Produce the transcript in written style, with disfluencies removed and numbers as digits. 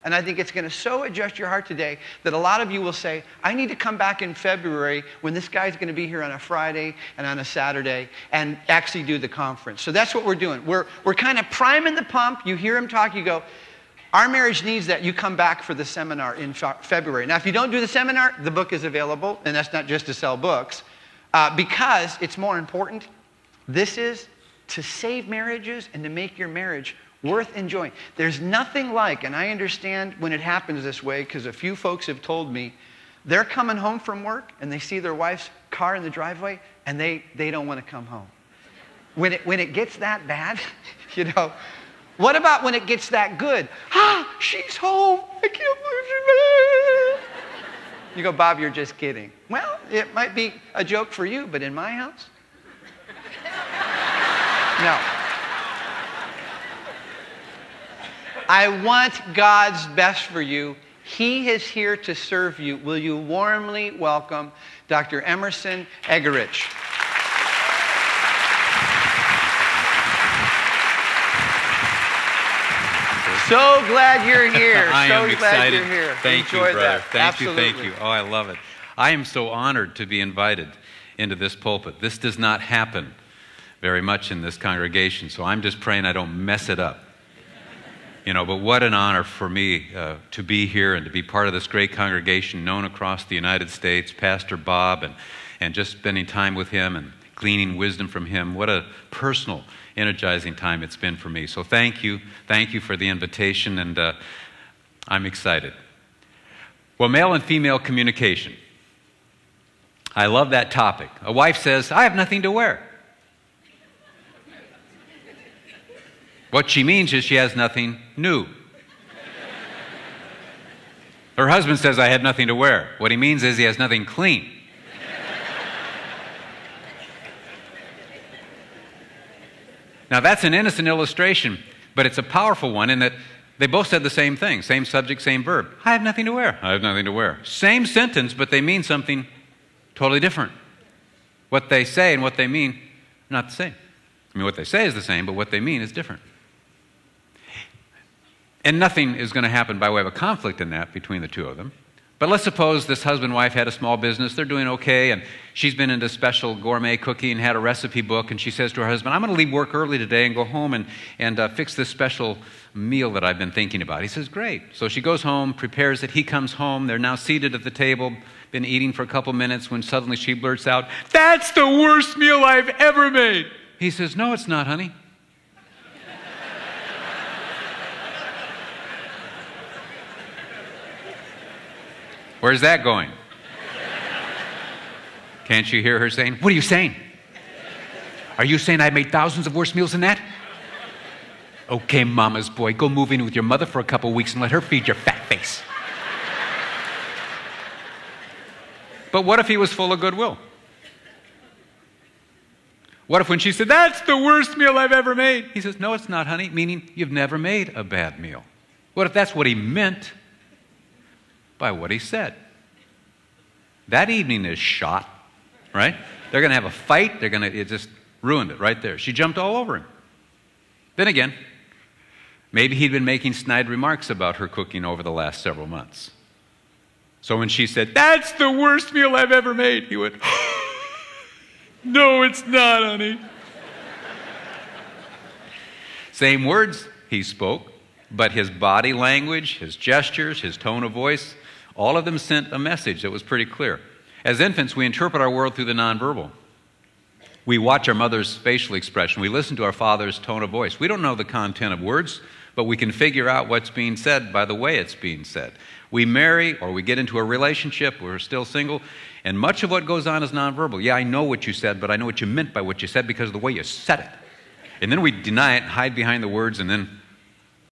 And I think it's going to so adjust your heart today that a lot of you will say, I need to come back in February when this guy's going to be here on a Friday and on a Saturday and actually do the conference. So that's what we're doing. We're kind of priming the pump. You hear him talk, you go, our marriage needs that. You come back for the seminar in February. Now, if you don't do the seminar, the book is available, and that's not just to sell books, because it's more important. This is to save marriages and to make your marriage worth enjoying. There's nothing like, and I understand when it happens this way, because a few folks have told me, they're coming home from work, and they see their wife's car in the driveway, and they don't want to come home. When it gets that bad, you know, what about when it gets that good? Ah, she's home. I can't believe she's. You go, Bob, you're just kidding. Well, it might be a joke for you, but in my house? No. I want God's best for you. He is here to serve you. Will you warmly welcome Dr. Emerson Eggerichs? So glad you're here. I am excited. You're here. Thank you, Enjoy brother. that. Thank Absolutely. you, thank you. Oh, I love it. I am so honored to be invited into this pulpit. This does not happen very much in this congregation, so I'm just praying I don't mess it up. You know, but what an honor for me to be here and to be part of this great congregation known across the United States, Pastor Bob, and just spending time with him and gleaning wisdom from him. What a personal, energizing time it's been for me. So thank you for the invitation, and I'm excited. Well, male and female communication. I love that topic. A wife says, I have nothing to wear. What she means is she has nothing new. Her husband says, I had nothing to wear. What he means is he has nothing clean. Now, that's an innocent illustration, but it's a powerful one in that they both said the same thing, same subject, same verb. I have nothing to wear. I have nothing to wear. Same sentence, but they mean something totally different. What they say and what they mean are not the same. I mean, what they say is the same, but what they mean is different. And nothing is going to happen by way of a conflict in that between the two of them. But let's suppose this husband and wife had a small business. They're doing okay, and she's been into special gourmet cooking and had a recipe book, and she says to her husband, I'm going to leave work early today and go home and fix this special meal that I've been thinking about. He says, great. So she goes home, prepares it. He comes home. They're now seated at the table, been eating for a couple minutes, when suddenly she blurts out, that's the worst meal I've ever made. He says, no, it's not, honey. Where's that going? Can't you hear her saying, what are you saying? Are you saying I made thousands of worse meals than that? Okay, mama's boy, go move in with your mother for a couple weeks and let her feed your fat face. But what if he was full of goodwill? What if when she said, that's the worst meal I've ever made? He says, no, it's not, honey, meaning you've never made a bad meal. What if that's what he meant by what he said? That evening is shot, right? They're going to have a fight. It just ruined it right there. She jumped all over him. Then again, maybe he'd been making snide remarks about her cooking over the last several months. So when she said, that's the worst meal I've ever made, he went, no, it's not, honey. Same words he spoke, but his body language, his gestures, his tone of voice, all of them sent a message that was pretty clear. As infants, we interpret our world through the nonverbal. We watch our mother's facial expression. We listen to our father's tone of voice. We don't know the content of words, but we can figure out what's being said by the way it's being said. We marry or we get into a relationship, we're still single, and much of what goes on is nonverbal. Yeah, I know what you said, but I know what you meant by what you said because of the way you said it. And then we deny it, hide behind the words, and then